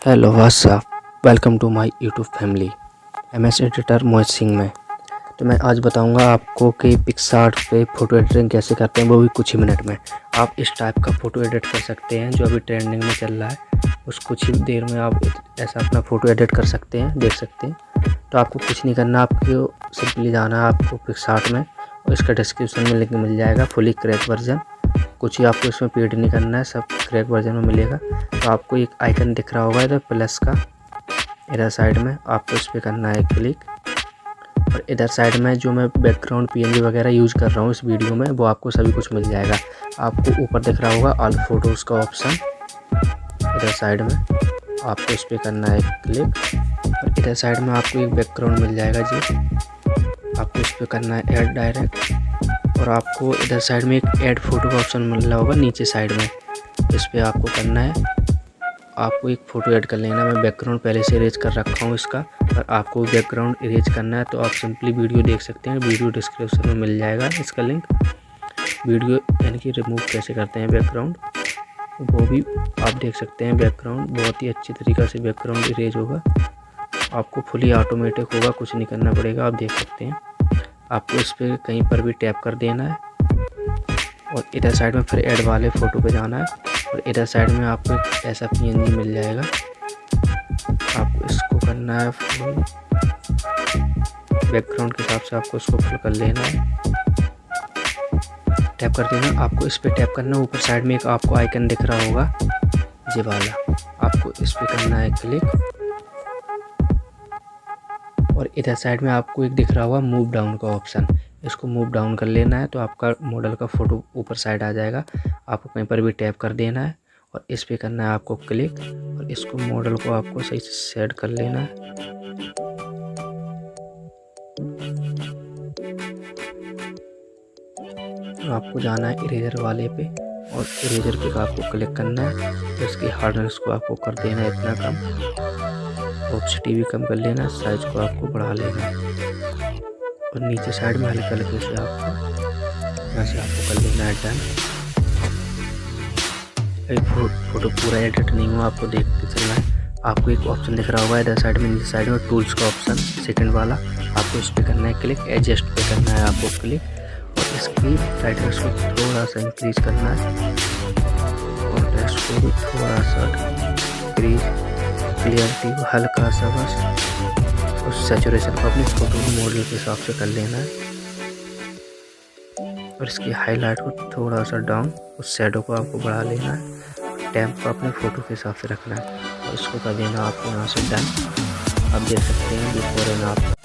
Hello what's up welcome to my YouTube family. MS editor Mohit Singh में। तो मैं आज बताऊंगा आपको कि पिक्सार्ट पे फ़ोटो एडिटिंग कैसे करते हैं, वो भी कुछ ही मिनट में। आप इस टाइप का फ़ोटो एडिट कर सकते हैं जो अभी ट्रेंडिंग में चल रहा है। उस कुछ ही देर में आप ऐसा अपना फ़ोटो एडिट कर सकते हैं, देख सकते हैं। तो आपको कुछ नहीं करना, आपको सिंपली जाना है आपको पिक्सार्ट में, और इसका डिस्क्रिप्शन में लिंक मिल जाएगा फुली क्रैक वर्जन। कुछ ही आपको इसमें पेड नहीं करना है, सब क्रैक वर्जन में मिलेगा। तो आपको एक आइकन दिख रहा होगा इधर प्लस का, इधर साइड में आपको इस पर करना है क्लिक। और इधर साइड में जो मैं बैकग्राउंड पीएनजी वगैरह यूज़ कर रहा हूँ इस वीडियो में, वो आपको सभी कुछ मिल जाएगा। आपको ऊपर दिख रहा होगा ऑल फोटोज़ का ऑप्शन, इधर साइड में आपको इस पर करना है क्लिक। और इधर साइड में आपको एक बैकग्राउंड मिल जाएगा जी, आपको इस पर करना है ऐड डायरेक्ट। और आपको इधर साइड में एक ऐड फोटो का ऑप्शन मिल रहा होगा नीचे साइड में, इस पर आपको करना है। आपको एक फ़ोटो ऐड कर लेना। मैं बैकग्राउंड पहले से इरेज कर रखा हूँ इसका, और आपको बैकग्राउंड इरेज करना है तो आप सिंपली वीडियो देख सकते हैं, वीडियो डिस्क्रिप्शन में मिल जाएगा इसका लिंक। वीडियो यानी कि रिमूव कैसे करते हैं बैकग्राउंड, वो भी आप देख सकते हैं। बैकग्राउंड बहुत ही अच्छी तरीक़े से बैकग्राउंड इरेज होगा, आपको फुली ऑटोमेटिक होगा, कुछ नहीं करना पड़ेगा, आप देख सकते हैं। आपको इस पर कहीं पर भी टैप कर देना है, और इधर साइड में फिर ऐड वाले फ़ोटो पे जाना है। और इधर साइड में आपको एक ऐसा पीएनजी मिल जाएगा, आपको इसको करना है फुल बैकग्राउंड के हिसाब से, आपको इसको फिल कर लेना है, टैप कर देना। आपको इस पर टैप करना है। ऊपर साइड में एक आपको आइकन दिख रहा होगा ये वाला, आपको इस पर करना है क्लिक। और इधर साइड में आपको एक दिख रहा होगा मूव डाउन का ऑप्शन, इसको मूव डाउन कर लेना है तो आपका मॉडल का फ़ोटो ऊपर साइड आ जाएगा। आपको कहीं पर भी टैप कर देना है और इस पे करना है आपको क्लिक, और इसको मॉडल को आपको सही से सेट कर लेना है। तो आपको जाना है इरेजर वाले पे, और इरेजर पे आपको क्लिक करना है। तो इसकी हार्डनेस को आपको कर देना है इतना कम, ऑप्सिटी भी कम कर लेना, साइज को आपको बढ़ा लेना है। और नीचे साइड में हल्के हल्के से आपको यहाँ से आपको कर लेना है डन। एक फ़ोटो पूरा एडिट नहीं हुआ, आपको देख के चलना है। आपको एक ऑप्शन दिख रहा होगा इधर साइड में, नीचे साइड में टूल्स का ऑप्शन सेकंड वाला, आपको इस पर करना है क्लिक। एडजस्ट पे करना है आपको क्लिक, और इसकी ब्राइटनेस को थोड़ा सा इंक्रीज करना है, कॉन्ट्रास्ट को भी थोड़ा सा इंक्रीज, क्लियरिटी को हल्का सा बस, और सैचुरेशन को अपने फ़ोटो मॉडल के हिसाब से कर लेना है। और इसकी हाईलाइट को थोड़ा सा डाउन, उस शैडो को आपको बढ़ा लेना है, टैम्प को अपने फ़ोटो के हिसाब से रखना है, और इसको कर देना आपको यहाँ से डन। आप देख सकते हैं बिफोर एंड आफ्टर।